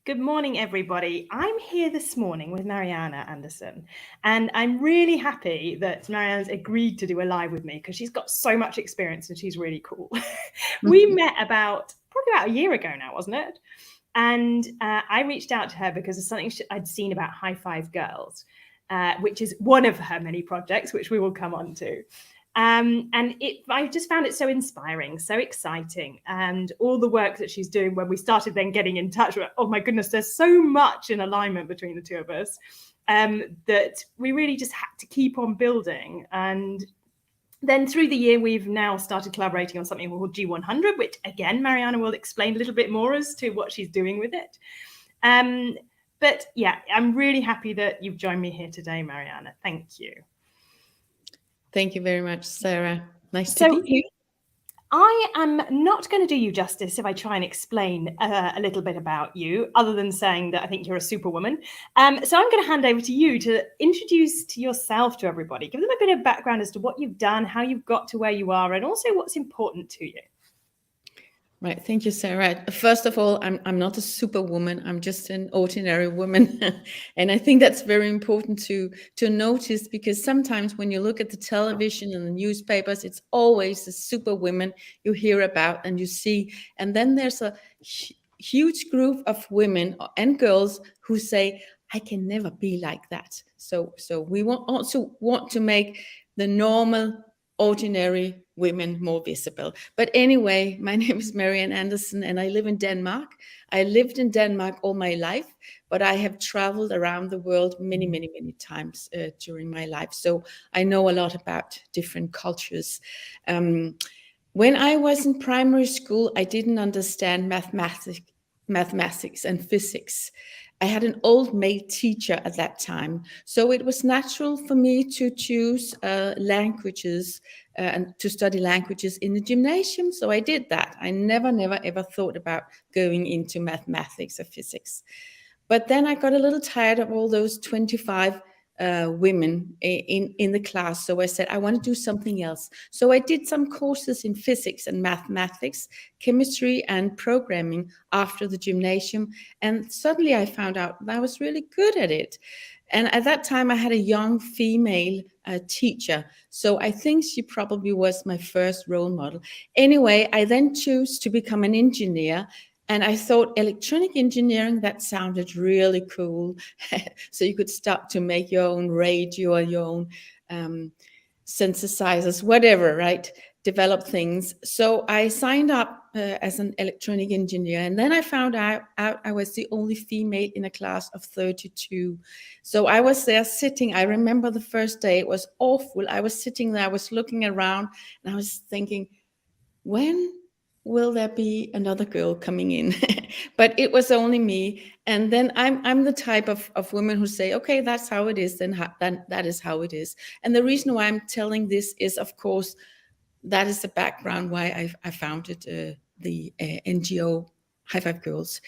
Good morning, everybody. I'm here this morning with Marianne Andersen, and I'm really happy that Marianne's agreed to do a live with me because she's got so much experience and she's really cool. We met probably about a year ago now, wasn't it? And I reached out to her because of something I'd seen about High Five Girls, which is one of her many projects, which we will come on to. I just found it so inspiring, so exciting, and all the work that she's doing. When we started then getting in touch, oh my goodness, there's so much in alignment between the two of us that we really just had to keep on building. And then through the year, we've now started collaborating on something called G100, which again, Marianne will explain a little bit more as to what she's doing with it. But yeah, I'm really happy that you've joined me here today, Marianne. Thank you. Thank you very much, Sarah. Nice to be here. I am not going to do you justice if I try and explain a little bit about you, other than saying that I think you're a superwoman. So I'm going to hand over to you to introduce yourself to everybody. Give them a bit of background as to what you've done, how you've got to where you are, and also what's important to you. Right. Thank you, Sarah. First of all, I'm not a superwoman. I'm just an ordinary woman. And I think that's very important to notice, because sometimes when you look at the television and the newspapers, it's always the superwomen you hear about and you see. And then there's a huge group of women and girls who say, I can never be like that. So we also want to make the normal, ordinary women more visible. But anyway, my name is Marianne Andersen and I live in Denmark. I lived in Denmark all my life, but I have traveled around the world many, many, many times during my life. So I know a lot about different cultures. When I was in primary school, I didn't understand mathematics and physics. I had an old maid teacher at that time, so it was natural for me to choose languages and to study languages in the gymnasium. So I did that. I never, ever thought about going into mathematics or physics. But then I got a little tired of all those 25 women in the class. So I said, I want to do something else. So I did some courses in physics and mathematics, chemistry and programming after the gymnasium. And suddenly I found out that I was really good at it. And at that time I had a young female teacher. So I think she probably was my first role model. Anyway, I then chose to become an engineer. And I thought electronic engineering, that sounded really cool. So you could start to make your own radio or your own synthesizers, whatever, right? Develop things. So I signed up as an electronic engineer. And then I found out I was the only female in a class of 32. So I was there sitting. I remember the first day, it was awful. I was sitting there, I was looking around and I was thinking, when will there be another girl coming in? But it was only me. And then I'm the type of woman who say, okay, that's how it is, then that is how it is. And the reason why I'm telling this is, of course, that is the background why I founded the NGO High Five Girls.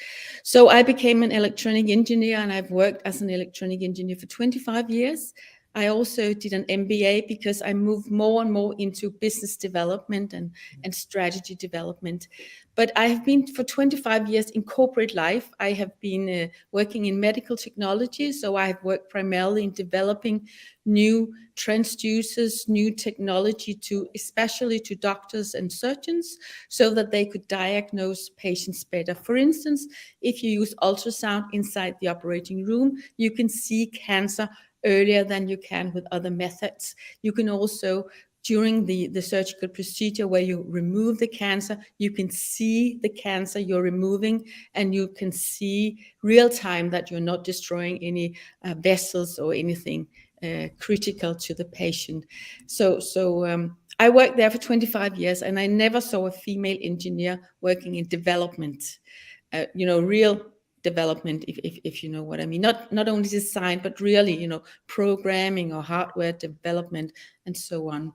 So I became an electronic engineer and I've worked as an electronic engineer for 25 years. I also did an MBA because I moved more and more into business development and strategy development. But I have been for 25 years in corporate life. I have been working in medical technology. So I have worked primarily in developing new transducers, new technology especially to doctors and surgeons so that they could diagnose patients better. For instance, if you use ultrasound inside the operating room, you can see cancer earlier than you can with other methods. You can also, during the surgical procedure where you remove the cancer, you can see the cancer you're removing and you can see real time that you're not destroying any vessels or anything critical to the patient. So I worked there for 25 years and I never saw a female engineer working in development, real development, if you know what I mean, not only design, but really, programming or hardware development and so on.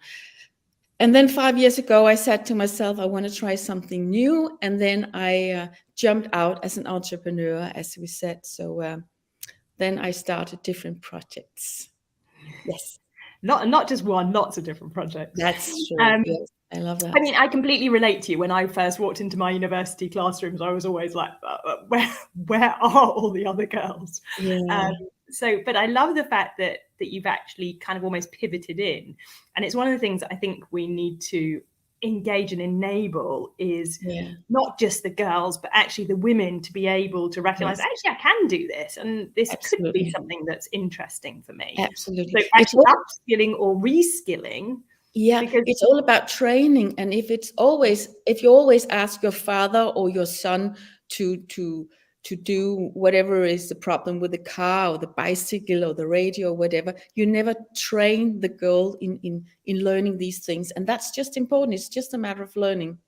And then 5 years ago, I said to myself, I want to try something new. And then I jumped out as an entrepreneur, as we said. So then I started different projects. Yes. Not just one, lots of different projects. That's true. Yes. I love that. I mean, I completely relate to you. When I first walked into my university classrooms, I was always like, where are all the other girls? Yeah. But I love the fact that you've actually kind of almost pivoted in. And it's one of the things I think we need to engage and enable is not just the girls, but actually the women to be able to recognize, Yes. actually, I can do this. And this could be Absolutely. something that's interesting for me. Absolutely. So It's actually all, upskilling or reskilling. yeah, Because it's all about training. And if you always ask your father or your son to do whatever is the problem with the car or the bicycle or the radio or whatever, you never train the girl in learning these things. And that's just important. It's just a matter of learning.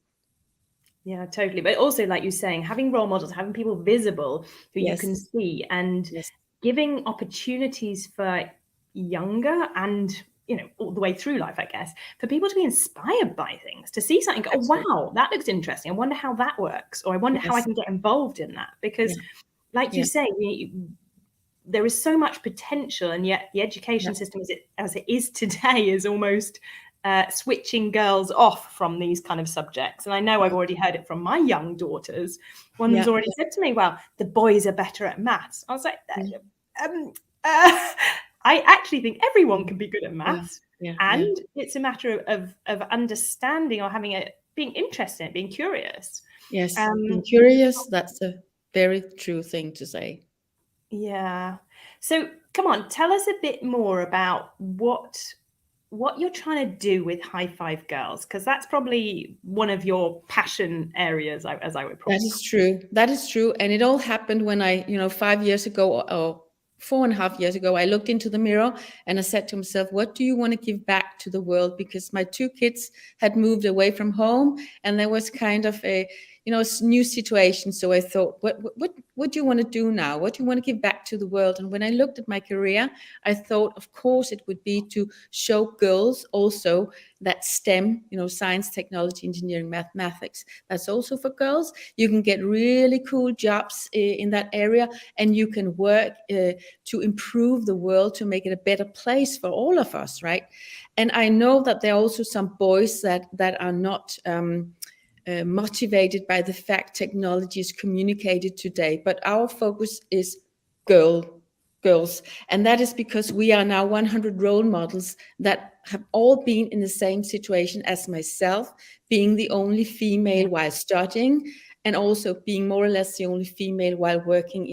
yeah, totally. But also, like you're saying, having role models, having people visible who you can Yes. see, and Yes. giving opportunities for younger and, all the way through life, I guess, for people to be inspired by things, to see something, go, oh, Absolutely. wow, that looks interesting. I wonder how that works, or I wonder how I Yes. can get involved in that. Because, Yeah. like you Yeah. say, there is so much potential, and yet the education Yeah. system as it is today is almost switching girls off from these kind of subjects. And I know I've already heard it from my young daughters. One's Yeah. already said to me, well, the boys are better at maths. I was like, Yeah. I actually think everyone can be good at Yeah. maths. Yeah. Yeah. And it's a matter of understanding, or being interested in it, being curious. Yes. Being curious, that's a very true thing to say. Yeah. So come on, tell us a bit more about what you're trying to do with High Five Girls, because that's probably one of your passion areas, as I would That probably is call true. That is true. And it all happened when 5 years ago or 4.5 years ago, I looked into the mirror and I said to myself, what do you want to give back to the world? Because my two kids had moved away from home and there was kind of a new situation. So I thought, what do you want to do now? What do you want to give back to the world? And when I looked at my career, I thought, of course, it would be to show girls also that STEM, science, technology, engineering, mathematics, that's also for girls. You can get really cool jobs in that area, and you can work to improve the world, to make it a better place for all of us, right? And I know that there are also some boys that are not motivated by the fact technology is communicated today, but our focus is girls, and that is because we are now 100 role models that have all been in the same situation as myself, being the only female while studying, and also being more or less the only female while working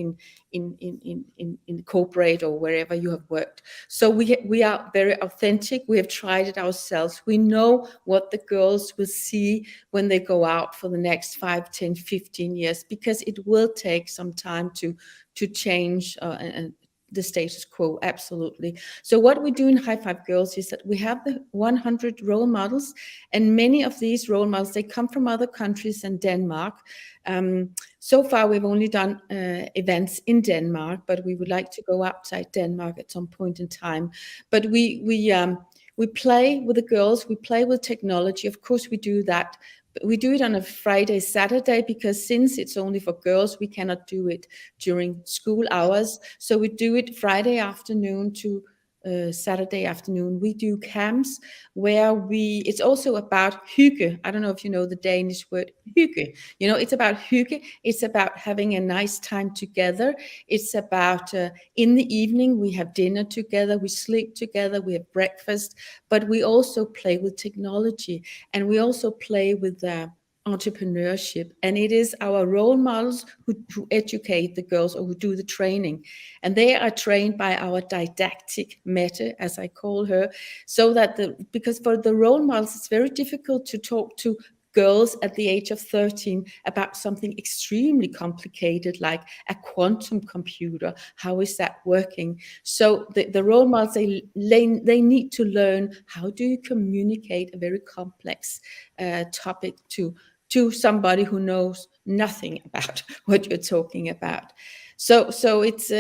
in corporate or wherever you have worked. So we are very authentic. We have tried it ourselves. We know what the girls will see when they go out for the next 5, 10, 15 years, because it will take some time to change and the status quo. Absolutely. So what we do in High Five Girls is that we have the 100 role models, and many of these role models, they come from other countries than Denmark. So far, we've only done events in Denmark, but we would like to go outside Denmark at some point in time. But we play with the girls, we play with technology. Of course, we do that. But we do it on a Friday, Saturday, because since it's only for girls, we cannot do it during school hours. So we do it Friday afternoon to Saturday afternoon. We do camps where it's also about hygge. I don't know if you know the Danish word hygge. It's about hygge. It's about having a nice time together. It's about in the evening, we have dinner together, we sleep together, we have breakfast, but we also play with technology, and we also play with entrepreneurship. And it is our role models who educate the girls, or who do the training, and they are trained by our didactic Mette, as I call her, so that because for the role models it's very difficult to talk to girls at the age of 13 about something extremely complicated like a quantum computer. How is that working? So the role models, they need to learn, how do you communicate a very complex topic to somebody who knows nothing about what you're talking about. So it's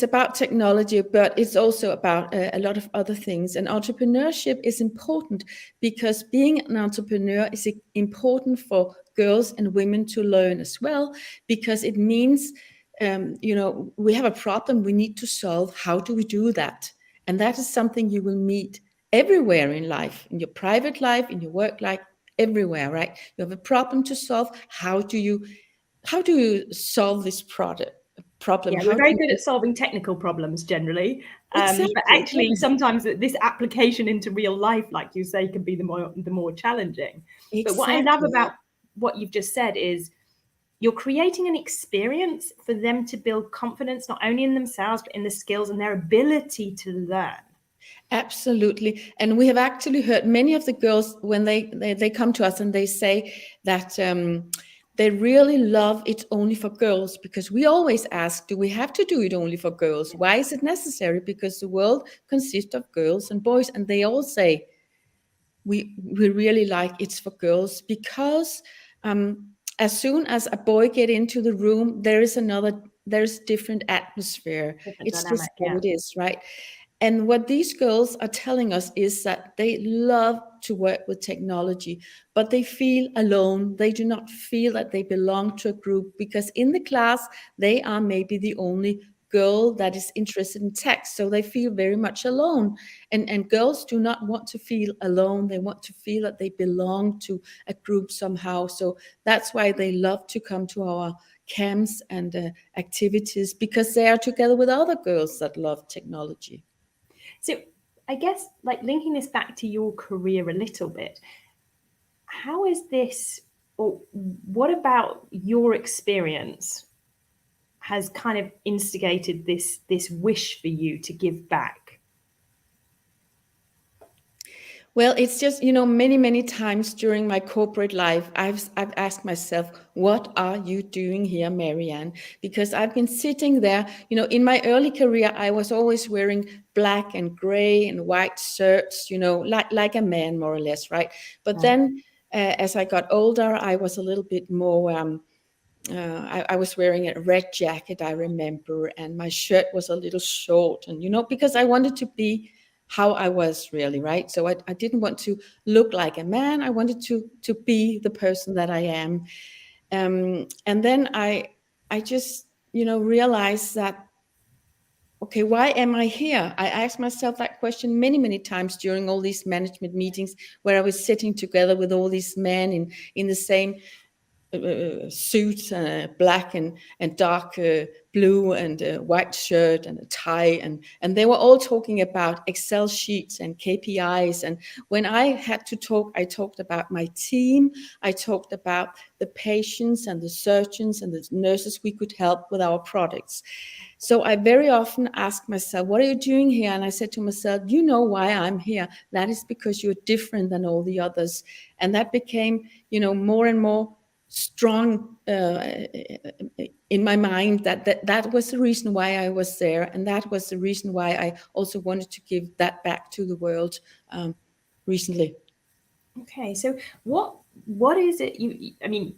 about technology, but it's also about a lot of other things. And entrepreneurship is important because being an entrepreneur is important for girls and women to learn as well, because it means, we have a problem we need to solve. How do we do that? And that is something you will meet everywhere in life, in your private life, in your work life, everywhere, right? You have a problem to solve. How do you solve this problem? Yeah, we're How do very you good at solving technical problems generally, but exactly, actually sometimes this application into real life, like you say, can be the more challenging. But what I love exactly. about what you've just said is you're creating an experience for them to build confidence not only in themselves but in the skills and their ability to learn. Absolutely. And we have actually heard many of the girls when they come to us and they say that they really love it only for girls, because we always ask, do we have to do it only for girls? Why is it necessary? Because the world consists of girls and boys. And they all say, we really like it's for girls, because as soon as a boy get into the room, there's different atmosphere. Different It's just dynamic, how yeah. it is, right? And what these girls are telling us is that they love to work with technology, but they feel alone. They do not feel that they belong to a group, because in the class, they are maybe the only girl that is interested in tech. So they feel very much alone. And girls do not want to feel alone. They want to feel that they belong to a group somehow. So that's why they love to come to our camps and activities, because they are together with other girls that love technology. So I guess like linking this back to your career a little bit, how is this, or what about your experience has kind of instigated this wish for you to give back? Well, it's just, many, many times during my corporate life, I've asked myself, what are you doing here, Marianne? Because I've been sitting there, in my early career, I was always wearing black and gray and white shirts, like a man, more or less, right? But then as I got older, I was a little bit more, I was wearing a red jacket, I remember, and my shirt was a little short, and because I wanted to be how I was really, right? So I didn't want to look like a man. I wanted to be the person that I am. And then I just realized that, okay, why am I here? I asked myself that question many, many times during all these management meetings where I was sitting together with all these men in the same suit, black and dark blue, and a white shirt and a tie, and they were all talking about Excel sheets and KPIs. And when I had to talk, I talked about my team. I talked about the patients and the surgeons and the nurses we could help with our products. So I very often ask myself, what are you doing here? And I said to myself, you know why I'm here. That is because you're different than all the others. And that became, more and more strong in my mind, that was the reason why I was there, and that was the reason why I also wanted to give that back to the world recently. Okay, so what is it I mean,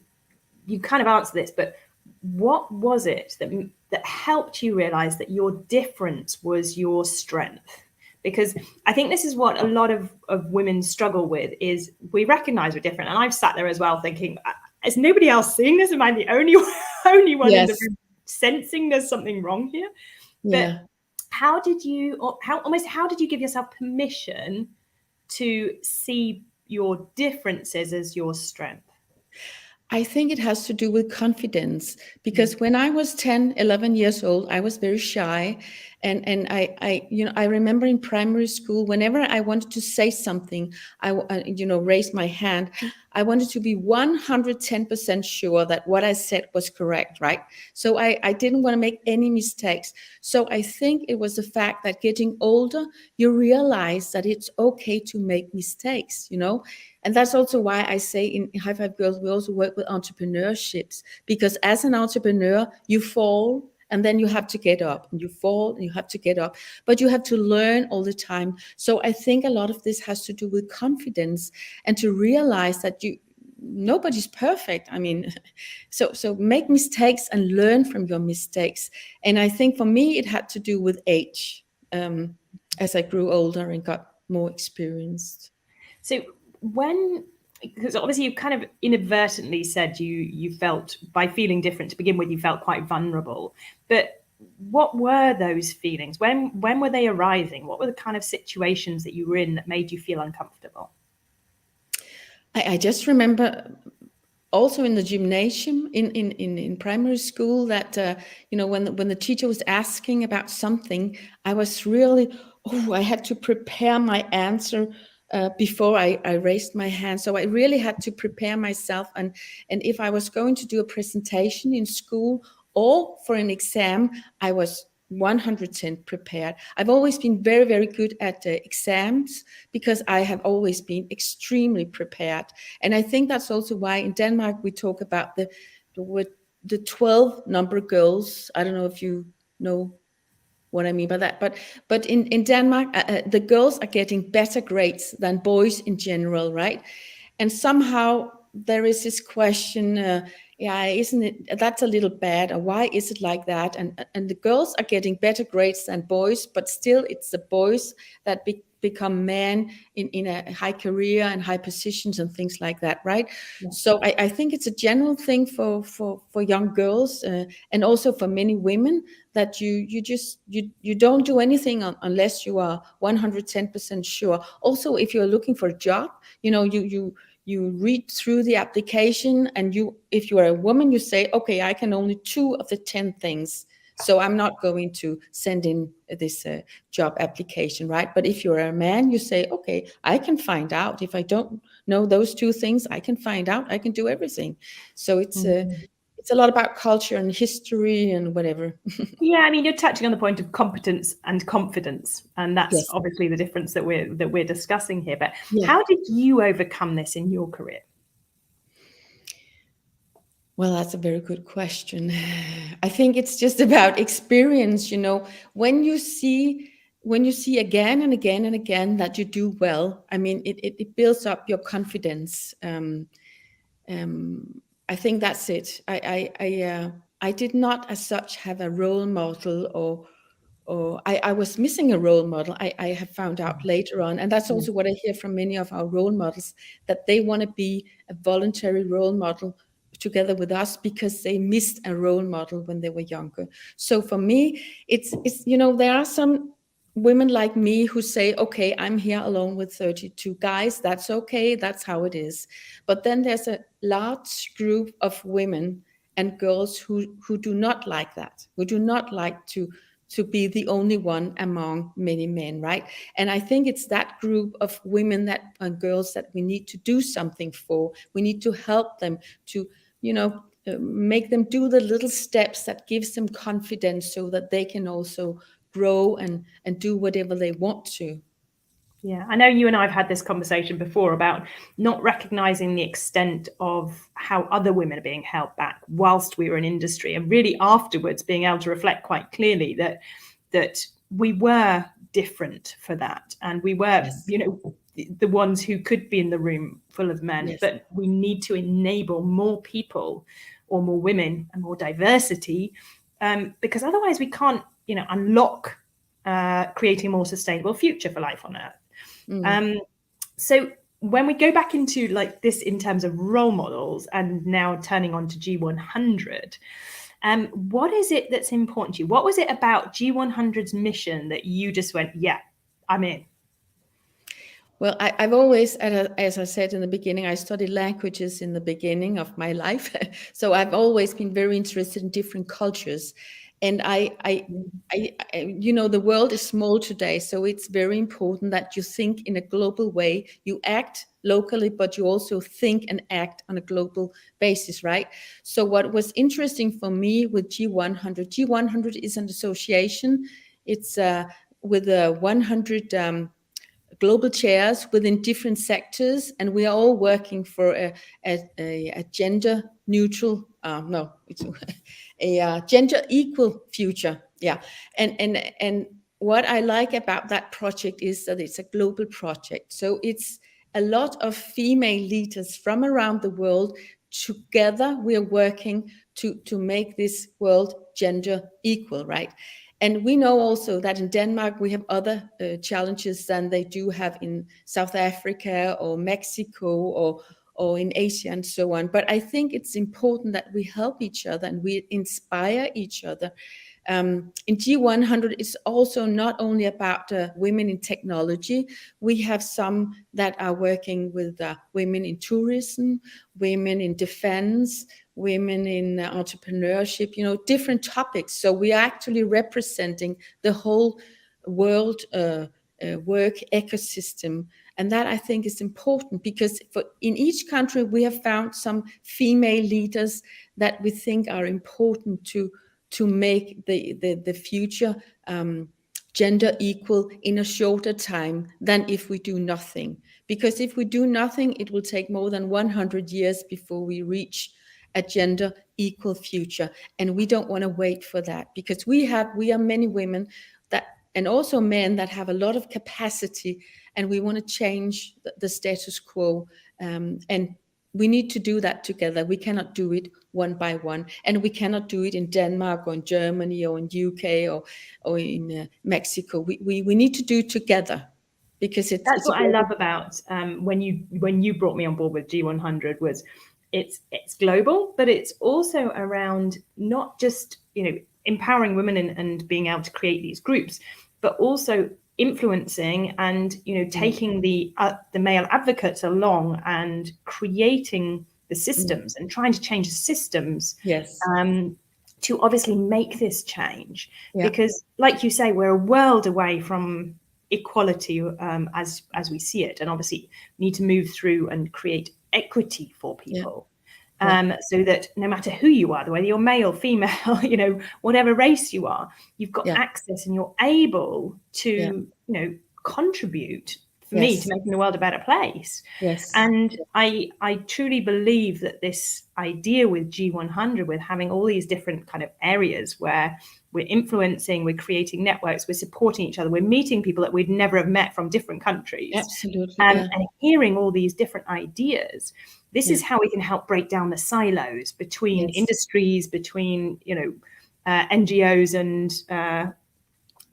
you kind of answered this, but what was it that helped you realize that your difference was your strength? Because I think this is what a lot of women struggle with, is we recognize we're different. And I've sat there as well thinking, is nobody else seeing this? Am I the only only one in the Yes. room sensing there's something wrong here? But Yeah. how did you, or how did you give yourself permission to see your differences as your strength? I think it has to do with confidence, because when I was 10, 11 years old, I was very shy. And I remember in primary school, whenever I wanted to say something, raised my hand. I wanted to be 110% sure that what I said was correct, right? So I didn't want to make any mistakes. So I think it was the fact that getting older, you realize that it's okay to make mistakes. And that's also why I say in High Five Girls, we also work with entrepreneurships, because as an entrepreneur, you fall and then you have to get up, and you fall and you have to get up, but you have to learn all the time. So I think a lot of this has to do with confidence, and to realize that nobody's perfect. I mean, so make mistakes and learn from your mistakes. And I think for me, it had to do with age, as I grew older and got more experienced. So because obviously you kind of inadvertently said you felt, by feeling different to begin with, you felt quite vulnerable. But what were those feelings? When were they arising? What were the kind of situations that you were in that made you feel uncomfortable? I just remember also in the gymnasium in primary school that when the teacher was asking about something, I was really, I had to prepare my answer before I raised my hand. So I really had to prepare myself, and if I was going to do a presentation in school or for an exam, I was 100% prepared. I've always been very, very good at exams because I have always been extremely prepared. And I think that's also why in Denmark we talk about the 12 number girls. I don't know if you know what I mean by that, but in Denmark, the girls are getting better grades than boys in general, right? And somehow there is this question, yeah, isn't it, that's a little bad, or why is it like that? And the girls are getting better grades than boys, but still it's the boys that become men in a high career and high positions and things like that, right? Yeah. So I think it's a general thing for young girls, and also for many women, that you don't do anything unless you are 110% sure. Also, if you're looking for a job, you read through the application, and if you are a woman, you say, okay, I can only 2 of the 10 things, so I'm not going to send in this job application, right? But if you're a man, you say, okay, I can find out. If I don't know those 2 things, I can find out. I can do everything. So it's a lot about culture and history and whatever. Yeah, I mean, you're touching on the point of competence and confidence, and that's Yes. obviously the difference that we're discussing here. But Yeah. how did you overcome this in your career? Well, that's a very good question. I think it's just about experience, when you see again and again and again that you do well. I mean, it builds up your confidence. I think that's it. I did not as such have a role model, or I was missing a role model. I have found out later on, and that's also what I hear from many of our role models, that they want to be a voluntary role model together with us because they missed a role model when they were younger. So for me, it's there are some women like me who say, okay, I'm here alone with 32 guys. That's okay. That's how it is. But then there's a large group of women and girls who do not like that, who do not like to be the only one among many men, right? And I think it's that group of women and girls that we need to do something for. We need to help them to, make them do the little steps that gives them confidence so that they can also grow and do whatever they want to. Yeah, I know you and I have had this conversation before about not recognizing the extent of how other women are being held back whilst we were in industry, and really afterwards being able to reflect quite clearly that we were different for that, and we were, Yes. the ones who could be in the room full of men. Yes. But we need to enable more people, or more women, and more diversity, because otherwise we can't, unlock creating a more sustainable future for life on Earth. So when we go back into like this in terms of role models, and now turning on to G100, what is it that's important to you? What was it about G100's mission that you just went, yeah, I'm in? Well, I've always, as I said in the beginning, I studied languages in the beginning of my life. So I've always been very interested in different cultures. And the world is small today, so it's very important that you think in a global way. You act locally, but you also think and act on a global basis, right? So what was interesting for me with G100 is an association. It's with 100 global chairs within different sectors, and we are all working for a gender neutral, it's a gender equal future. Yeah, and what I like about that project is that it's a global project. So it's a lot of female leaders from around the world. Together, we are working to make this world gender equal, right? And we know also that in Denmark, we have other challenges than they do have in South Africa or Mexico or in Asia and so on. But I think it's important that we help each other and we inspire each other. In G100, it's also not only about women in technology. We have some that are working with women in tourism, women in defense, women in entrepreneurship, different topics. So we are actually representing the whole world work ecosystem. And that I think is important, because in each country we have found some female leaders that we think are important to make the future gender equal in a shorter time than if we do nothing. Because if we do nothing, it will take more than 100 years before we reach a gender equal future. And we don't want to wait for that, because we are many women that, and also men, that have a lot of capacity, and we want to change the status quo. And we need to do that together. We cannot do it one by one, and we cannot do it in Denmark or in Germany or in UK or in Mexico. We need to do it together, because That's what I love about when you brought me on board with G100 was it's global, but it's also around not just empowering women and being able to create these groups, but also influencing and taking the male advocates along and creating the systems and trying to change the systems. Yes. To obviously make this change, because like you say, we're a world away from equality as we see it, and obviously need to move through and create equity for people. So that no matter who you are, whether you're male, female, whatever race you are, you've got access and you're able to, contribute for me to making the world a better place. Yes. And I truly believe that this idea with G100, with having all these different kind of areas where we're influencing, we're creating networks, we're supporting each other, we're meeting people that we'd never have met from different countries. Absolutely. And hearing all these different ideas. This is how we can help break down the silos between industries, between, NGOs and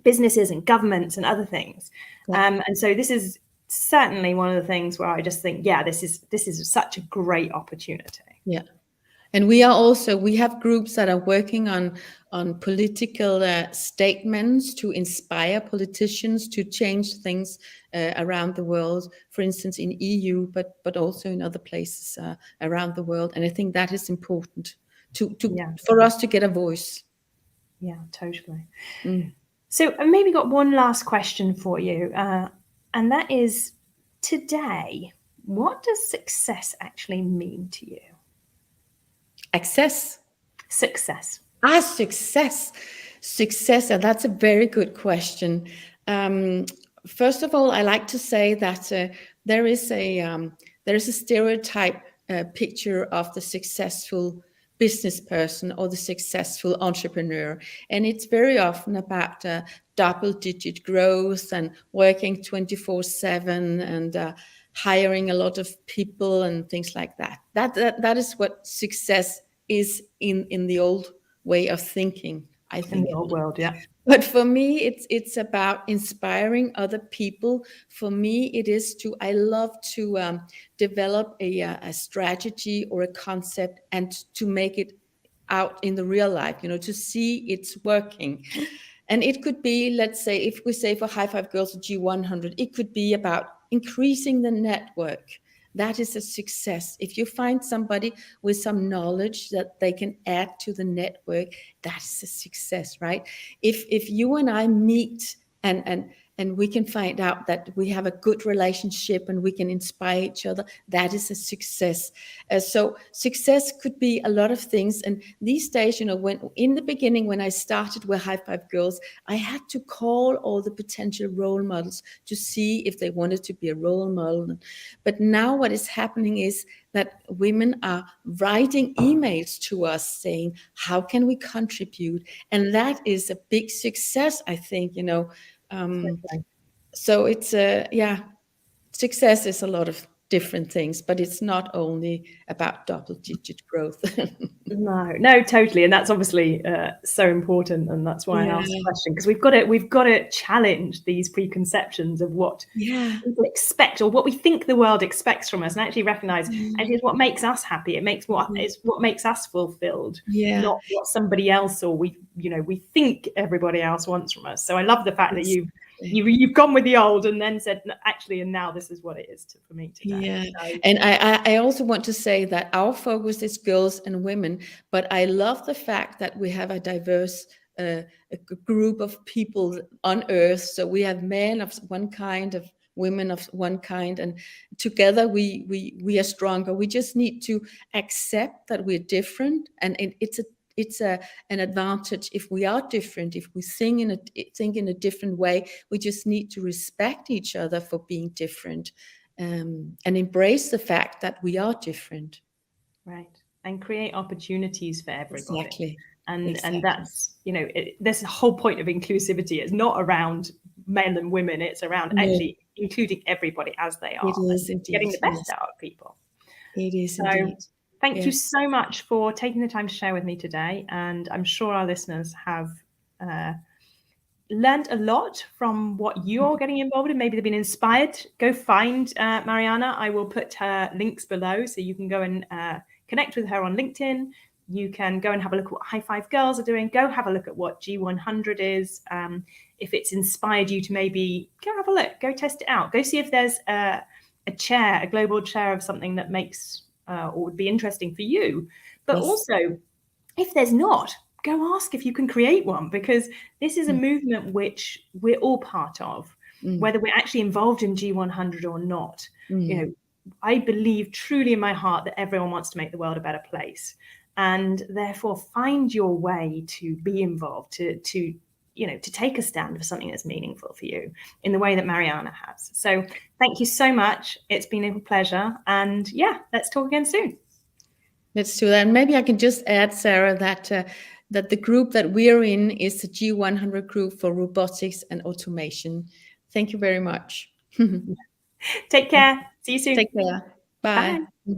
businesses and governments and other things. And so this is certainly one of the things where I just think, this is such a great opportunity. Yeah. And we have groups that are working on political statements to inspire politicians to change things around the world, for instance, in EU, but also in other places around the world. And I think that is important for us to get a voice. Yeah, totally. So I maybe got one last question for you, and that is, today, what does success actually mean to you? Success. Success, and that's a very good question. First of all, I like to say that there is a stereotype picture of the successful business person or the successful entrepreneur, and it's very often about double-digit growth and working 24/7 and hiring a lot of people and things like that. That is what success is in the old way of thinking, I think. In the old world, yeah. But for me, it's about inspiring other people. For me, I love to develop a strategy or a concept and to make it out in the real life, to see it's working. And it could be, let's say, if we say for High Five Girls at G100, it could be about increasing the network. That is a success. If you find somebody with some knowledge that they can add to the network, that's a success, right? If you and I meet and we can find out that we have a good relationship and we can inspire each other, that is a success. So success could be a lot of things. And these days, when in the beginning, when I started with High Five Girls, I had to call all the potential role models to see if they wanted to be a role model. But now what is happening is that women are writing emails to us saying, how can we contribute? And that is a big success, I think, So it's success is a lot of different things, but it's not only about double-digit growth. No, totally, and that's obviously so important, and that's why I asked the question, because we've got to challenge these preconceptions of what people expect or what we think the world expects from us, and actually recognize actually it's what makes us happy. It's what makes us fulfilled, not what somebody else or we think everybody else wants from us. So I love the fact that you've gone with the old and then said, actually, and now this is what it is for me today. And I also want to say that our focus is girls and women, but I love the fact that we have a diverse a group of people on Earth. So we have men of one kind, of women of one kind, and together we are stronger. We just need to accept that we're different, and it's an advantage if we are different, if we think in a different way. We just need to respect each other for being different, and embrace the fact that we are different. Right. And create opportunities for everybody. Exactly. And that's, there's a whole point of inclusivity. It's not around men and women. It's around actually including everybody as they are. It is indeed. Getting the best out of people. It is so indeed. Thank you so much for taking the time to share with me today. And I'm sure our listeners have learned a lot from what you're getting involved in. Maybe they've been inspired. Go find Marianne. I will put her links below so you can go and connect with her on LinkedIn. You can go and have a look at what High Five Girls are doing. Go have a look at what G100 is. If it's inspired you to maybe go have a look, go test it out. Go see if there's a global chair of something that makes or would be interesting for you. But also, if there's not, go ask if you can create one, because this is a movement which we're all part of, whether we're actually involved in G100 or not. I believe truly in my heart that everyone wants to make the world a better place. And therefore, find your way to be involved, to take a stand for something that's meaningful for you in the way that Marianne has. So thank you so much. It's been a pleasure. And let's talk again soon. Let's do that. And maybe I can just add, Sarah, that the group that we're in is the G100 group for robotics and automation. Thank you very much. Take care. See you soon. Take care. Bye. Bye.